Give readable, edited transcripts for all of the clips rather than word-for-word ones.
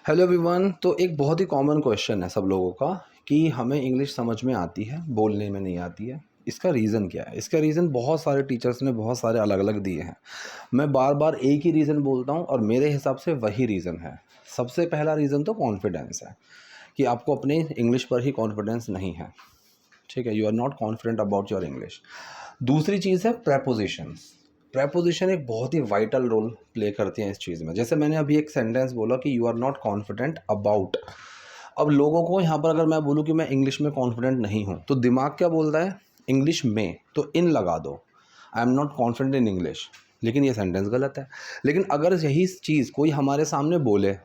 Hello everyone. तो एक बहुत ही कॉमन क्वेश्चन है सब लोगों का कि हमें इंग्लिश समझ में आती है, बोलने में नहीं आती है। इसका रीज़न क्या है? इसका रीज़न बहुत सारे टीचर्स ने बहुत सारे अलग अलग दिए हैं। मैं बार बार एक ही रीज़न बोलता हूँ और मेरे हिसाब से वही रीज़न है। सबसे पहला रीज़न तो कॉन्फिडेंस है कि आपको अपने इंग्लिश पर ही कॉन्फिडेंस नहीं है। ठीक है, you are not confident about your English. दूसरी चीज़ है प्रेपोजिशंस। प्रेपोजिशन एक बहुत ही वाइटल रोल प्ले करती हैं इस चीज़ में। जैसे मैंने अभी एक सेंटेंस बोला कि you are not confident about. अब लोगों को यहाँ पर अगर मैं बोलूँ कि मैं इंग्लिश में कॉन्फिडेंट नहीं हूँ तो दिमाग क्या बोलता है? इंग्लिश में तो इन लगा दो, I am not confident in English. लेकिन ये सेंटेंस गलत है। लेकिन अगर यही चीज़ कोई हमारे सामने बोले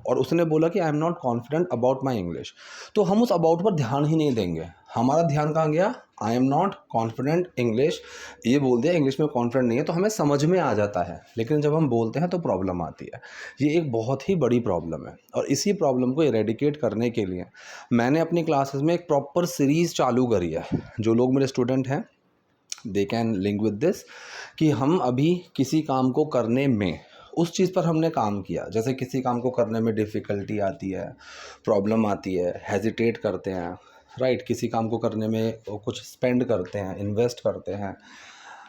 और उसने बोला कि I am not confident about my English, तो हम उस अबाउट पर ध्यान ही नहीं देंगे। हमारा ध्यान कहाँ गया? I am not confident English. ये बोल दिया, इंग्लिश में कॉन्फिडेंट नहीं है, तो हमें समझ में आ जाता है। लेकिन जब हम बोलते हैं तो प्रॉब्लम आती है। ये एक बहुत ही बड़ी प्रॉब्लम है और इसी प्रॉब्लम को इरेडिकेट करने के लिए मैंने अपनी क्लासेस में एक प्रॉपर सीरीज़ चालू करी है। जो लोग मेरे स्टूडेंट हैं they can link with this, कि हम अभी किसी काम को करने में उस चीज़ पर हमने काम किया। जैसे किसी काम को करने में डिफ़िकल्टी आती है, प्रॉब्लम आती है, हेजिटेट करते हैं, राइट। किसी काम को करने में कुछ स्पेंड करते हैं, इन्वेस्ट करते हैं,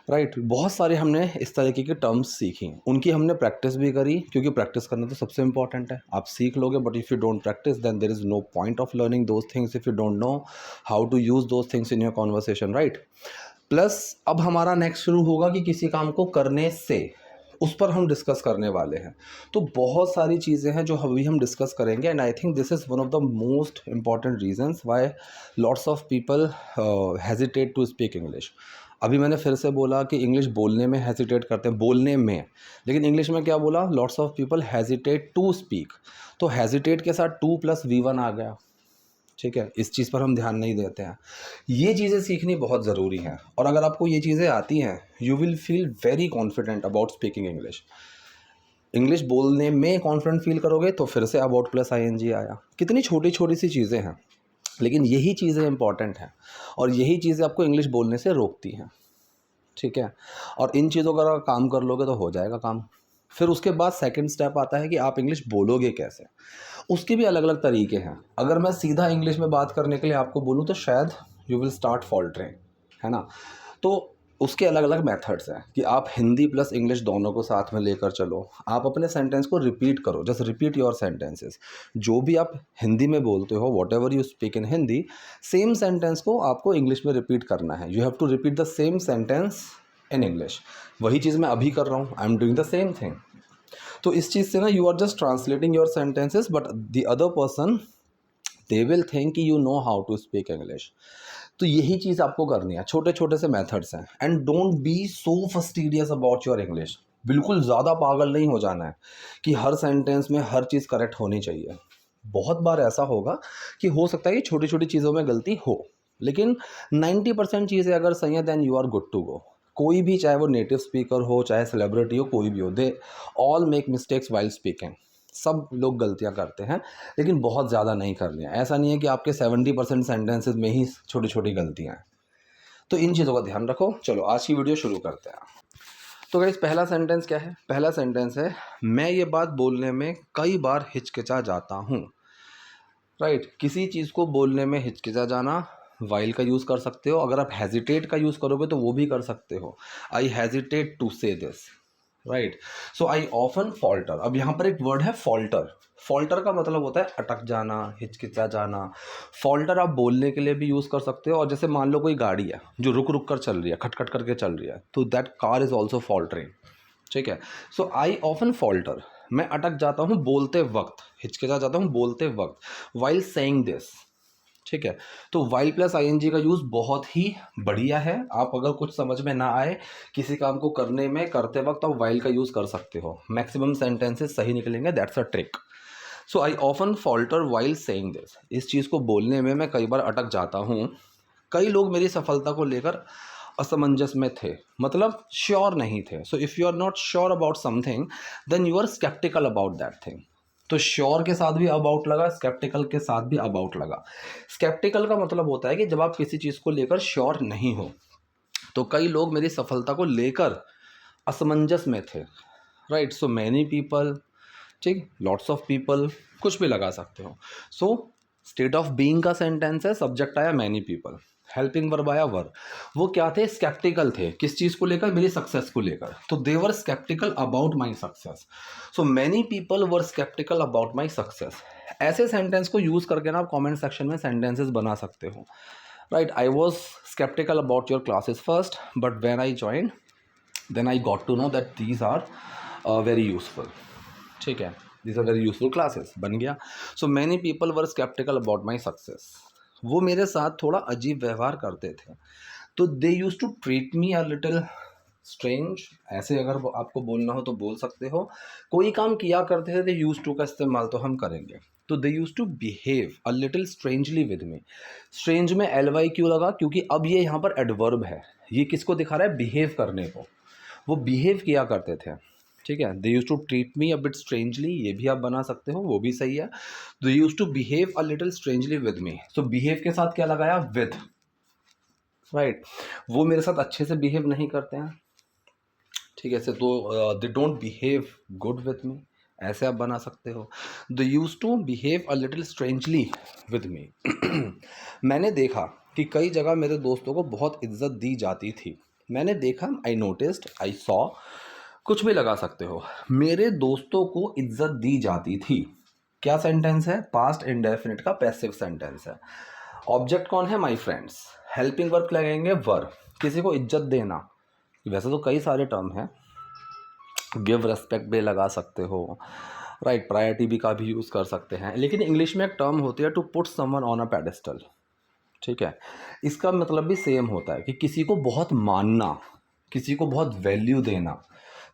राइट। बहुत सारे हमने इस तरीके की टर्म्स सीखी, उनकी हमने प्रैक्टिस भी करी, क्योंकि प्रैक्टिस करना तो सबसे इंपॉर्टेंट है। आप सीख लोगे but if you don't practice then there is no point of learning those things if you don't know how to use those things in your conversation, right. Plus अब हमारा नेक्स्ट शुरू होगा कि किसी काम को करने से, उस पर हम डिस्कस करने वाले हैं। तो बहुत सारी चीज़ें हैं जो अभी हम डिस्कस करेंगे and I think this is one of the most important reasons why lots of people hesitate to speak English. अभी मैंने फिर से बोला कि इंग्लिश बोलने में हेजिटेट करते हैं, बोलने में। लेकिन इंग्लिश में क्या बोला? Lots of people hesitate to speak. तो हेजिटेट के साथ टू प्लस V1 आ गया। ठीक है, इस चीज़ पर हम ध्यान नहीं देते हैं। ये चीज़ें सीखनी बहुत ज़रूरी हैं और अगर आपको ये चीज़ें आती हैं you will feel very confident about speaking English. English बोलने में कॉन्फिडेंट फील करोगे तो फिर से अबाउट प्लस ING आया। कितनी छोटी छोटी सी चीज़ें हैं, लेकिन यही चीज़ें इंपॉर्टेंट हैं और यही चीज़ें आपको इंग्लिश बोलने से रोकती हैं। ठीक है, और इन चीज़ों का अगर काम कर लोगे तो हो जाएगा काम। फिर उसके बाद सेकंड स्टेप आता है कि आप इंग्लिश बोलोगे कैसे। उसके भी अलग अलग तरीके हैं। अगर मैं सीधा इंग्लिश में बात करने के लिए आपको बोलूँ तो शायद यू विल स्टार्ट फॉल्टरिंग, है ना। तो उसके अलग अलग मेथड्स हैं कि आप हिंदी प्लस इंग्लिश दोनों को साथ में लेकर चलो। आप अपने सेंटेंस को रिपीट करो, जस्ट रिपीट योर सेंटेंसेस। जो भी आप हिंदी में बोलते हो, whatever you speak in Hindi, same sentence को आपको इंग्लिश में रिपीट करना है। You have to repeat the same sentence in English. वही चीज़ मैं अभी कर रहा हूँ, I am doing the same thing. तो इस चीज़ से ना you are just translating your sentences but the other person they will think कि you know how to speak English. तो यही चीज़ आपको करनी है। छोटे छोटे से मेथड्स हैं and don't be so fastidious about your English. बिल्कुल ज़्यादा पागल नहीं हो जाना है कि हर सेंटेंस में हर चीज़ करेक्ट होनी चाहिए। बहुत बार ऐसा होगा कि हो सकता है कि छोटी छोटी चीज़ों में गलती हो, लेकिन 90% चीज़ें अगर सही है then you are good to go. कोई भी, चाहे वो नेटिव स्पीकर हो, चाहे सेलिब्रिटी हो, कोई भी हो, they all make mistakes while speaking. सब लोग गलतियां करते हैं, लेकिन बहुत ज़्यादा नहीं करनी है। ऐसा नहीं है कि आपके 70% सेंटेंसेज में ही छोटी छोटी गलतियां हैं। तो इन चीज़ों का ध्यान रखो। चलो आज की वीडियो शुरू करते हैं। तो गाइस, पहला सेंटेंस क्या है? पहला सेंटेंस है, मैं ये बात बोलने में कई बार हिचकिचा जाता हूँ। राइट। किसी चीज़ को बोलने में हिचकिचा जाना, वाइल का यूज़ कर सकते हो। अगर आप हेजिटेट का यूज़ करोगे तो वो भी कर सकते हो। आई हेजिटेट टू से this, right. So I often falter. अब यहाँ पर एक वर्ड है फॉल्टर। फॉल्टर का मतलब होता है अटक जाना, हिचकिचा जाना। फॉल्टर आप बोलने के लिए भी यूज़ कर सकते हो। और जैसे मान लो कोई गाड़ी है जो रुक रुक कर चल रही है, खटखट करके चल रही है, तो that car is also faltering. ठीक है। सो आई ऑफन फॉल्टर, मैं अटक जाता हूँ बोलते वक्त, हिचकिचा जाता हूँ बोलते वक्त, वाइल सेइंग दिस। ठीक है। तो वाइल प्लस ING का यूज़ बहुत ही बढ़िया है। आप अगर कुछ समझ में ना आए किसी काम को करने में, करते वक्त, आप वाइल का यूज़ कर सकते हो। मैक्सिमम सेंटेंसेस सही निकलेंगे, that's a trick. So I often falter while saying this. इस चीज़ को बोलने में मैं कई बार अटक जाता हूँ। कई लोग मेरी सफलता को लेकर असमंजस में थे, मतलब श्योर नहीं थे। So if you are not sure about something then you are sceptical about that thing. तो श्योर के साथ भी अबाउट लगा, स्केप्टिकल के साथ भी अबाउट लगा। स्केप्टिकल का मतलब होता है कि जब आप किसी चीज़ को लेकर श्योर नहीं हो। तो कई लोग मेरी सफलता को लेकर असमंजस में थे, राइट। सो मैनी पीपल ठीक, लॉट्स ऑफ पीपल, कुछ भी लगा सकते हो। सो स्टेट ऑफ बीइंग का सेंटेंस है, सब्जेक्ट आया मैनी पीपल, हेल्पिंग वर्ब आया वर। वो क्या थे, स्केप्टिकल थे, किस चीज़ को लेकर, मेरी सक्सेस को लेकर। तो they were sceptical about my success. So many people were sceptical about my success. ऐसे सेंटेंस को यूज़ करके ना आप कॉमेंट सेक्शन में सेंटेंसेस बना सकते हो। Right, I was sceptical about your classes first, but when I join then I got to know that these are very useful. ठीक है, these are very useful classes, बन गया। So many people were sceptical about my success. वो मेरे साथ थोड़ा अजीब व्यवहार करते थे, तो they use to treat me a little strange. ऐसे अगर आपको बोलना हो तो बोल सकते हो। कोई काम किया करते थे, दे यूज टू का इस्तेमाल तो हम करेंगे। तो they use to behave a little strangely with me. Strange में एल वाई क्यों लगा, क्योंकि अब ये यहाँ पर एडवर्ब है। ये किसको दिखा रहा है, बिहेव करने को। वो बिहेव किया करते थे। ठीक है, they use to treat me a bit strangely, ये भी आप बना सकते हो, वो भी सही है। They use to behave a little strangely with me. तो बिहेव के साथ क्या लगाया, विद। राइट, वो मेरे साथ अच्छे से बिहेव नहीं करते हैं। ठीक है, ऐसे तो they don't behave good with me, ऐसे आप बना सकते हो। They use to behave a little strangely with me. मैंने देखा कि कई जगह मेरे दोस्तों को बहुत इज्जत दी जाती थी। मैंने देखा, आई नोटिस्ड, आई सॉ, कुछ भी लगा सकते हो। मेरे दोस्तों को इज्जत दी जाती थी, क्या सेंटेंस है, पास्ट इंडेफिनिट का पैसिव सेंटेंस है। ऑब्जेक्ट कौन है, माय फ्रेंड्स। हेल्पिंग वर्ब लगेंगे वर, किसी को इज्जत देना। वैसे तो कई सारे टर्म हैं, गिव रेस्पेक्ट भी लगा सकते हो। राइट, प्रायोरिटी भी का भी यूज़ कर सकते हैं, लेकिन इंग्लिश में एक टर्म होती है, to put someone on a pedestal. ठीक है, इसका मतलब भी सेम होता है कि किसी को बहुत मानना, किसी को बहुत वैल्यू देना।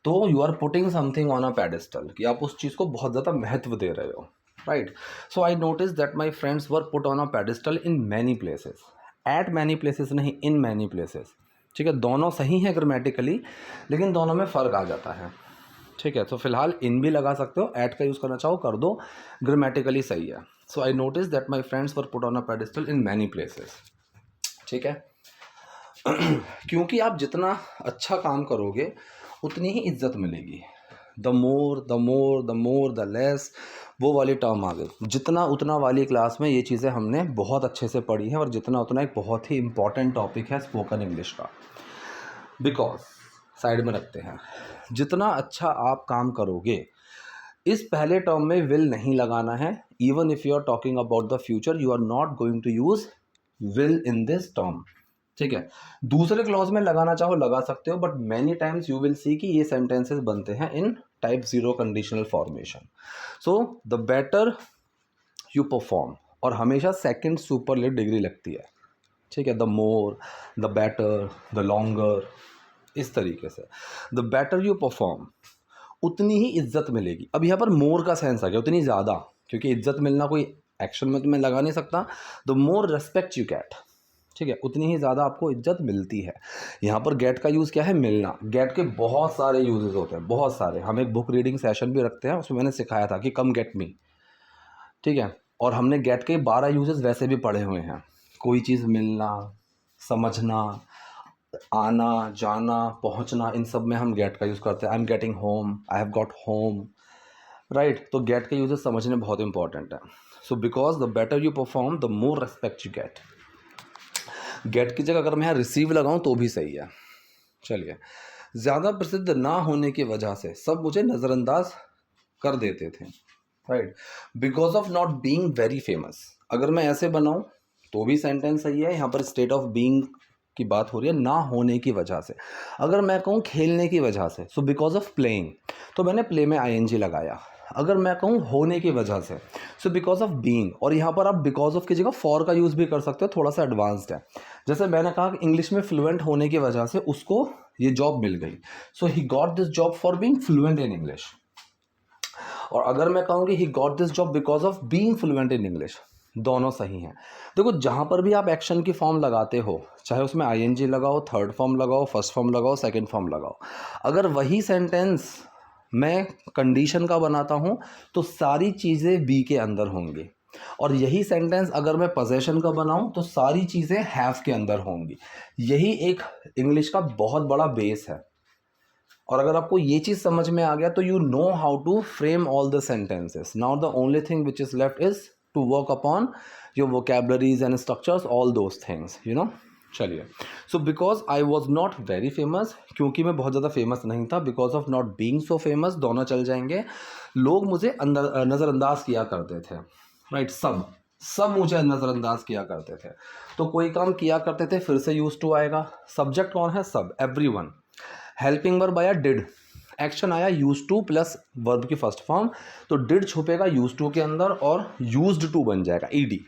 तो you are putting something on a pedestal, कि आप उस चीज़ को बहुत ज़्यादा महत्व दे रहे हो। Right, so I notice that my friends were put on a pedestal in many places. Eight many places नहीं, इन मैनी प्लेसेस। ठीक है, दोनों सही हैं ग्रामेटिकली, लेकिन दोनों में फ़र्क आ जाता है। ठीक है, तो फिलहाल इन भी लगा सकते हो, ऐट का यूज़ करना चाहो कर दो, ग्रामेटिकली सही है। So I notice that my friends were put on a pedestal in many places. ठीक है, क्योंकि आप जितना अच्छा काम करोगे उतनी ही इज्जत मिलेगी। The more the more the more the less, वो वाली टर्म आ गई। जितना उतना वाली क्लास में ये चीज़ें हमने बहुत अच्छे से पढ़ी हैं, और जितना उतना एक बहुत ही इंपॉर्टेंट टॉपिक है स्पोकन इंग्लिश का। बिकॉज साइड में रखते हैं, जितना अच्छा आप काम करोगे, इस पहले टर्म में विल नहीं लगाना है। Even if you are talking about the future, you are not going to use will in this term. ठीक है, दूसरे क्लॉज में लगाना चाहो लगा सकते हो, but many times you will see कि ये सेंटेंसेस बनते हैं in type 0 conditional formation. So the better you perform, और हमेशा सेकंड सुपरलेट डिग्री लगती है। ठीक है, the more, the better, the longer, इस तरीके से। द बेटर यू परफॉर्म, उतनी ही इज्जत मिलेगी। अब यहाँ पर मोर का सेंस आ गया, उतनी ज़्यादा, क्योंकि इज्जत मिलना कोई एक्शन में तो मैं लगा नहीं सकता। The more respect you gate, ठीक है, उतनी ही ज़्यादा आपको इज्जत मिलती है। यहाँ पर गेट का यूज़ क्या है, मिलना। गेट के बहुत सारे यूजेस होते हैं, बहुत सारे। हम एक बुक रीडिंग सेशन भी रखते हैं, उसमें मैंने सिखाया था कि कम गेट मी। ठीक है, और हमने गेट के 12 यूजेस वैसे भी पढ़े हुए हैं। कोई चीज़ मिलना, समझना, आना जाना, पहुंचना, इन सब में हम गेट का यूज़ करते हैं। I am getting home, I have got home. Right, तो गेट के यूजेस समझने बहुत इंपॉर्टेंट है। So because the better you perform the more respect you get. Get की जगह अगर मैं यहाँ रिसीव लगाऊं तो भी सही है। चलिए, ज़्यादा प्रसिद्ध ना होने की वजह से सब मुझे नज़रअंदाज कर देते थे। Right, because of not being very famous, अगर मैं ऐसे बनाऊं तो भी सेंटेंस सही है। यहाँ पर स्टेट ऑफ बीइंग की बात हो रही है, ना होने की वजह से। अगर मैं कहूँ खेलने की वजह से, सो बिकॉज ऑफ प्लेइंग, तो मैंने प्ले में आईएनजी लगाया। अगर मैं कहूँ होने की वजह से, सो बिकॉज ऑफ बीइंग, और यहाँ पर आप बिकॉज ऑफ की जगह फॉर का यूज़ भी कर सकते हो, थोड़ा सा एडवांस्ड है। जैसे मैंने कहा कि इंग्लिश में फ्लुएंट होने की वजह से उसको ये जॉब मिल गई, so he got this job for being fluent in English. और अगर मैं कहूँ कि he got this job because of being fluent in English, दोनों सही हैं। देखो, जहाँ पर भी आप एक्शन की फॉर्म लगाते हो, चाहे उसमें आईएनजी लगाओ, थर्ड फॉर्म लगाओ, फर्स्ट फॉर्म लगाओ, सेकंड फॉर्म लगाओ, अगर वही सेंटेंस मैं कंडीशन का बनाता हूँ तो सारी चीज़ें बी के अंदर होंगी, और यही सेंटेंस अगर मैं पोजेशन का बनाऊँ तो सारी चीज़ें हैव के अंदर होंगी। यही एक इंग्लिश का बहुत बड़ा बेस है। और अगर आपको ये चीज़ समझ में आ गया तो you know how to frame all the sentences. Now the only thing which is left is to work upon your vocabularies and structures, all those things, you know. चलिए, so because I was not very famous, क्योंकि मैं बहुत ज़्यादा famous नहीं था, because of not being so famous, दोनों चल जाएंगे, लोग मुझे नज़रअंदाज किया करते थे. राइट, सब मुझे नज़रअंदाज किया करते थे. तो कोई काम किया करते थे, फिर से यूज टू आएगा. सब्जेक्ट कौन है? सब, एवरीवन. हेल्पिंग वर्ब आया डिड, एक्शन आया यूज टू प्लस वर्ब की फर्स्ट फॉर्म, तो डिड छुपेगा यूज टू के अंदर और यूज्ड टू बन जाएगा ED.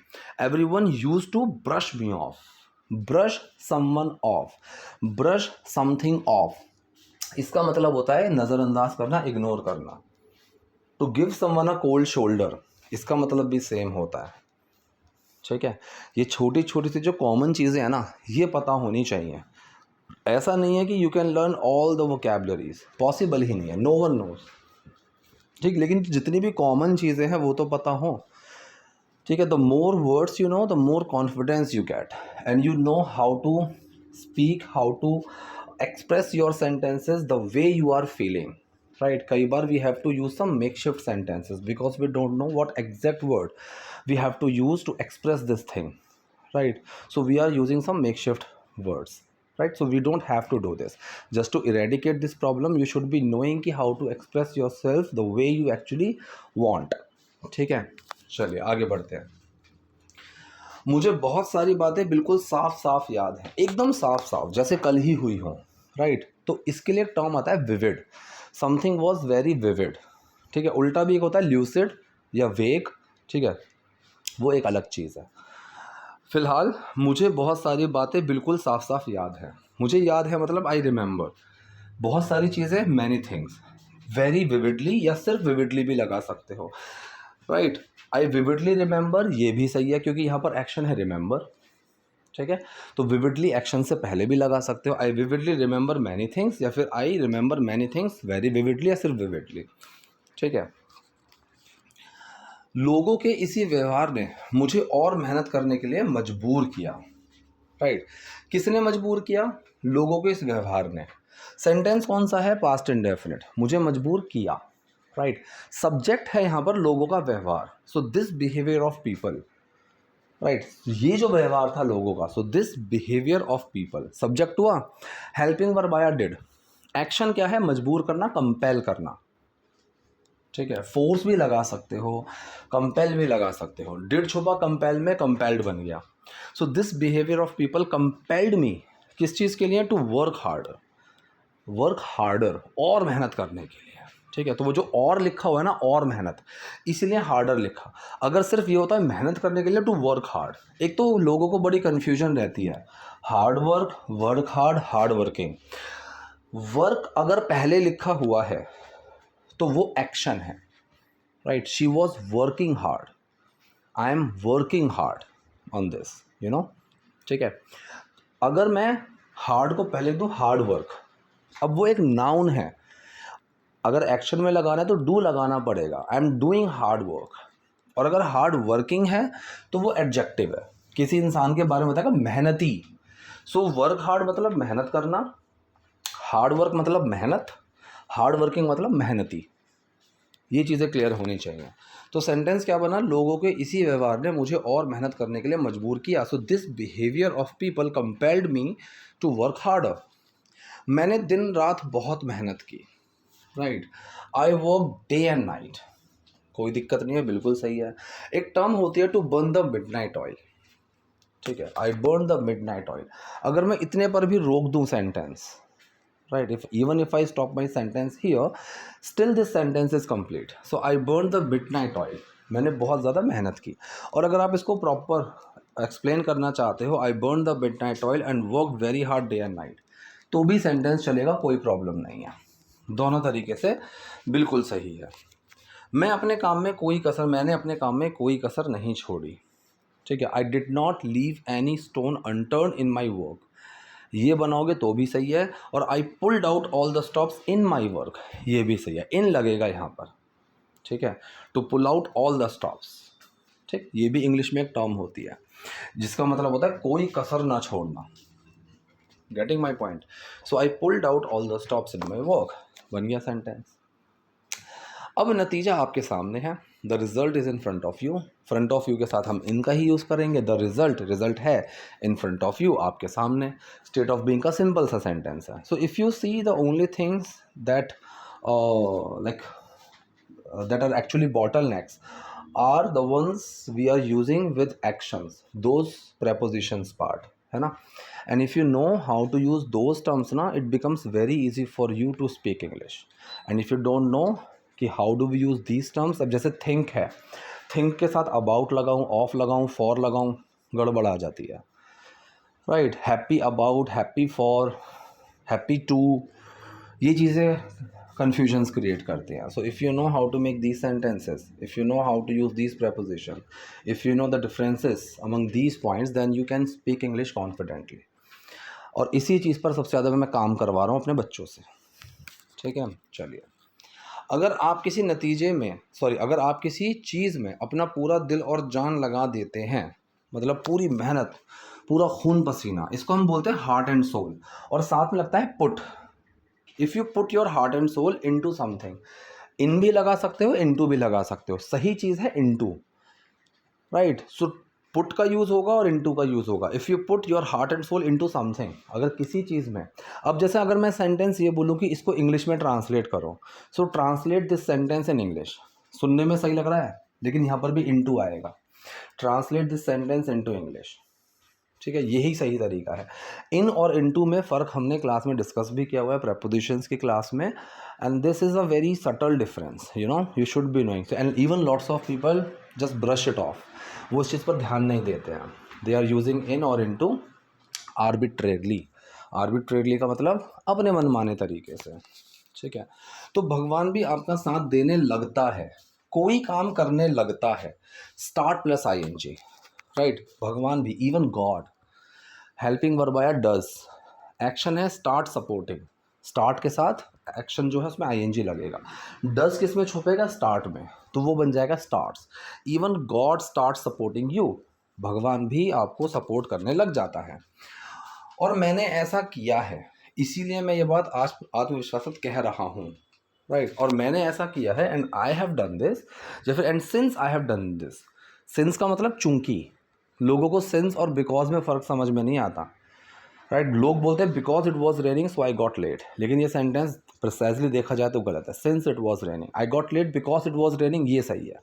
Everyone use to brush me off, brush someone off, brush something off. इसका मतलब होता है नज़रअंदाज करना, इग्नोर करना. तो give someone a cold shoulder, इसका मतलब भी सेम होता है. ठीक है, ये छोटी छोटी सी जो कॉमन चीज़ें हैं ना, ये पता होनी चाहिए. ऐसा नहीं है कि you can learn all the vocabularies, possible ही नहीं है, नो वन नोज. ठीक, लेकिन जितनी भी कॉमन चीज़ें हैं वो तो पता हो. ठीक है, the more words you know the more confidence you get, and you know how to speak, how to express your sentences the way you are feeling. Right, कई बार we have to use some makeshift sentences because we don't know what exact word we have to use to express this thing, right? So we are using some makeshift words, right? So we don't have to do this. Just to eradicate this problem, you should be knowing कि how to express yourself the way you actually want. ठीक है, चलिए आगे बढ़ते हैं. मुझे बहुत सारी बातें बिल्कुल साफ साफ याद हैं, एकदम साफ साफ, जैसे कल ही हुई हो. राइट, तो इसके लिए एक टर्म आता है vivid. Something was very vivid. ठीक है, उल्टा भी एक होता है ल्यूसिड या वेग. ठीक है, वो एक अलग चीज़ है. फ़िलहाल मुझे बहुत सारी बातें बिल्कुल साफ साफ याद है. मुझे याद है मतलब आई रिमेंबर बहुत सारी चीज़ें, मैनी थिंग्स. वेरी विविडली या सिर्फ विविडली भी लगा सकते हो. राइट, आई विविडली रिमेंबर, ये भी सही है क्योंकि यहाँ पर एक्शन है रिमेंबर. ठीक है, तो विविडली एक्शन से पहले भी लगा सकते हो. आई विविडली रिमेंबर मैनी थिंग्स, या फिर I remember many things very vividly, या सिर्फ विविडली. ठीक है, लोगों के इसी व्यवहार ने मुझे और मेहनत करने के लिए मजबूर किया. राइट, किसने मजबूर किया? लोगों के इस व्यवहार ने. सेंटेंस कौन सा है? पास्ट इंडेफिनिट, मुझे मजबूर किया. राइट, सब्जेक्ट है यहाँ पर लोगों का व्यवहार, सो this behaviour of people. Right, ये जो व्यवहार था लोगों का, सो this behaviour of people. Subject हुआ, हेल्पिंग वर्ब आया डिड. एक्शन क्या है? मजबूर करना, कंपेल करना. ठीक है, फोर्स भी लगा सकते हो, कंपेल भी लगा सकते हो. डिड छुपा कंपेल में, कंपेल्ड बन गया. So this behaviour of people compelled me, किस चीज़ के लिए? To work harder. Work harder, और मेहनत करने के लिए. ठीक है, तो वो जो और लिखा हुआ है ना, और मेहनत, इसलिए हार्डर लिखा. अगर सिर्फ ये होता है मेहनत करने के लिए, टू वर्क हार्ड, एक तो लोगों को बड़ी कन्फ्यूजन रहती है. Hard work, work hard, hard working. Work अगर पहले लिखा हुआ है तो वो एक्शन है. Right, she was working hard, I am working hard on this, you know. ठीक है, अगर मैं हार्ड को पहले दूँ हार्ड वर्क, अब वो एक नाउन है, अगर एक्शन में लगाना है तो डू लगाना पड़ेगा. आई एम डूइंग हार्ड वर्क. और अगर हार्ड वर्किंग है तो वो एडजेक्टिव है, किसी इंसान के बारे में बताएगा मेहनती. सो वर्क हार्ड मतलब मेहनत करना, हार्ड वर्क मतलब मेहनत, हार्ड वर्किंग मतलब मेहनती. ये चीज़ें क्लियर होनी चाहिए. तो सेंटेंस क्या बना? लोगों के इसी व्यवहार ने मुझे और मेहनत करने के लिए मजबूर किया. So this behaviour of people compelled me to work harder. मैंने दिन रात बहुत मेहनत की. Right, I work day and night. कोई दिक्कत नहीं है, बिल्कुल सही है. एक टर्म होती है to burn the midnight oil. ठीक है, I burn the midnight oil. अगर मैं इतने पर भी रोक दूं sentence, right, even if I stop my sentence here, still this sentence is complete. So I burned the midnight oil, मैंने बहुत ज़्यादा मेहनत की. और अगर आप इसको प्रॉपर एक्सप्लेन करना चाहते हो, I burned the midnight oil and worked very hard day and night, तो भी सेंटेंस चलेगा, कोई प्रॉब्लम नहीं है. दोनों तरीके से बिल्कुल सही है. मैंने अपने काम में कोई कसर नहीं छोड़ी. ठीक है, I did not leave any stone unturned in my work. ये बनाओगे तो भी सही है. और I pulled out all the stops in my work, ये भी सही है, इन लगेगा यहाँ पर. ठीक है, to pull out all the stops. ठीक, ये भी इंग्लिश में एक टर्म होती है जिसका मतलब होता है कोई कसर ना छोड़ना. Getting my point? So I pulled out all the stops in my work. बन गया सेंटेंस। अब नतीजा आपके सामने है, the result is in front of you. Front of you के साथ हम इनका ही यूज़ करेंगे, द रिजल्ट है इन फ्रंट ऑफ यू, आपके सामने। स्टेट ऑफ बीइंग का सिंपल सा सेंटेंस है। सो if you see the only things that like that are actually bottlenecks are the ones we are using with actions, those prepositions part, है ना। and if you know how to use those terms ना, it becomes very easy for you to speak English. and if you don't know कि how do we use these terms, अब जैसे think है, think के साथ about लगाऊं, off लगाऊं, for लगाऊं, गड़बड़ आ जाती है, right. Happy about, happy for, happy to, ये चीज़ें confusions क्रिएट करते हैं। So if you know how to make these sentences, if you know how to use these preposition, if you know the differences among these points, then you can speak English confidently. और इसी चीज़ पर सबसे ज़्यादा मैं काम करवा रहा हूँ अपने बच्चों से, ठीक है। चलिए, अगर आप किसी नतीजे में अगर आप किसी चीज़ में अपना पूरा दिल और जान लगा देते हैं, मतलब पूरी मेहनत, पूरा खून पसीना, इसको हम बोलते हैं हार्ट एंड सोल, और साथ में लगता है put. If you put your heart and soul into something, in भी लगा सकते हो, इनटू भी लगा सकते हो, सही चीज़ है इनटू, राइट। सो पुट का यूज़ होगा और इनटू का यूज़ होगा। If you put your heart and soul into something, अगर किसी चीज़ में, अब जैसे अगर मैं सेंटेंस ये बोलूँ कि इसको इंग्लिश में ट्रांसलेट करो, so translate this sentence in English, सुनने में सही लग रहा है लेकिन यहाँ पर भी इनटू आएगा, translate this sentence into English, ठीक है। यही सही तरीका है। इन और इनटू में फ़र्क हमने क्लास में डिस्कस भी किया हुआ है प्रेपोजिशंस की क्लास में, and this is a very subtle difference, you know, you should be knowing. And even lots of people just brush it of, वो इस चीज़ पर ध्यान नहीं देते हैं। दे आर यूजिंग इन और इनटू आर्बिट्रेरली। आर्बिट्रेरली का मतलब अपने मनमाने तरीके से, ठीक है। तो भगवान भी आपका साथ देने लगता है, कोई काम करने लगता है, स्टार्ट प्लस ING, राइट। भगवान भी, इवन गॉड, हेल्पिंग वर्ब आया डज, एक्शन है स्टार्ट सपोर्टिंग, स्टार्ट के साथ एक्शन जो है उसमें ING लगेगा। डज किस में छुपेगा? स्टार्ट में, तो वो बन जाएगा starts. Even God start supporting you, भगवान भी आपको सपोर्ट करने लग जाता है। और मैंने ऐसा किया है, इसीलिए मैं ये बात आज आत्मविश्वास से कह रहा हूँ, राइट। और मैंने ऐसा किया है, and I have done this, या फिर and since I have done this. Since का मतलब चूंकि, लोगों को सिंस और बिकॉज में फ़र्क समझ में नहीं आता, राइट। लोग बोलते हैं because it was raining so I got late, लेकिन ये सेंटेंस प्रिसाइजली देखा जाए तो गलत है। Since it was raining I got late because it was raining, ये सही है,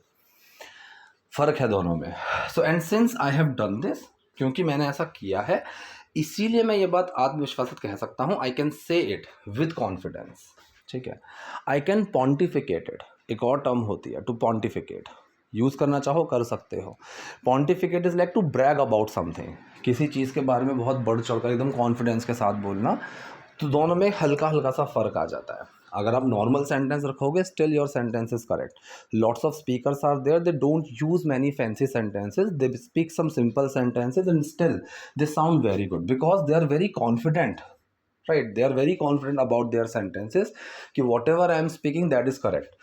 फ़र्क है दोनों में। So and since I have done this, क्योंकि मैंने ऐसा किया है, इसीलिए मैं ये बात आत्मविश्वास से कह सकता हूँ, I can say it with confidence, ठीक है। आई कैन पॉन्टिफिकेट इट, एक और टर्म होती है टू पॉन्टिफिकेट, यूज़ करना चाहो कर सकते हो। Pontificate is like to brag about something, किसी चीज़ के बारे में बहुत बढ़ चढ़ कर एकदम कॉन्फिडेंस के साथ बोलना, तो दोनों में हल्का हल्का सा फ़र्क आ जाता है। अगर आप नॉर्मल सेंटेंस रखोगे, still your sentence is correct. Lots of speakers are there, they don't use many fancy sentences, they speak some simple sentences and still they sound very good because they are very confident, right? They are very confident about their sentences कि whatever I am speaking that is correct.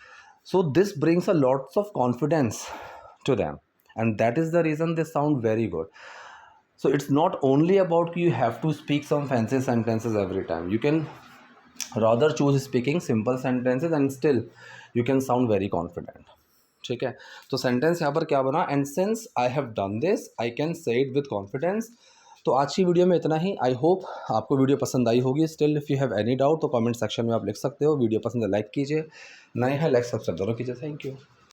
So this brings a lots of confidence to them, and that is the reason they sound very good. So it's not only about you have to speak some fancy sentences every time. You can rather choose speaking simple sentences and still you can sound very confident. ठीक है, तो sentence यहाँ पर क्या बना, and since I have done this I can say it with confidence. तो आज की वीडियो में इतना ही। आई होप आपको वीडियो पसंद आई होगी। Still if you have any doubt तो कमेंट सेक्शन में आप लिख सकते हो। वीडियो पसंद है लाइक कीजिए, नए हैं लाइक सब्सक्राइब जरूर कीजिए। Thank you.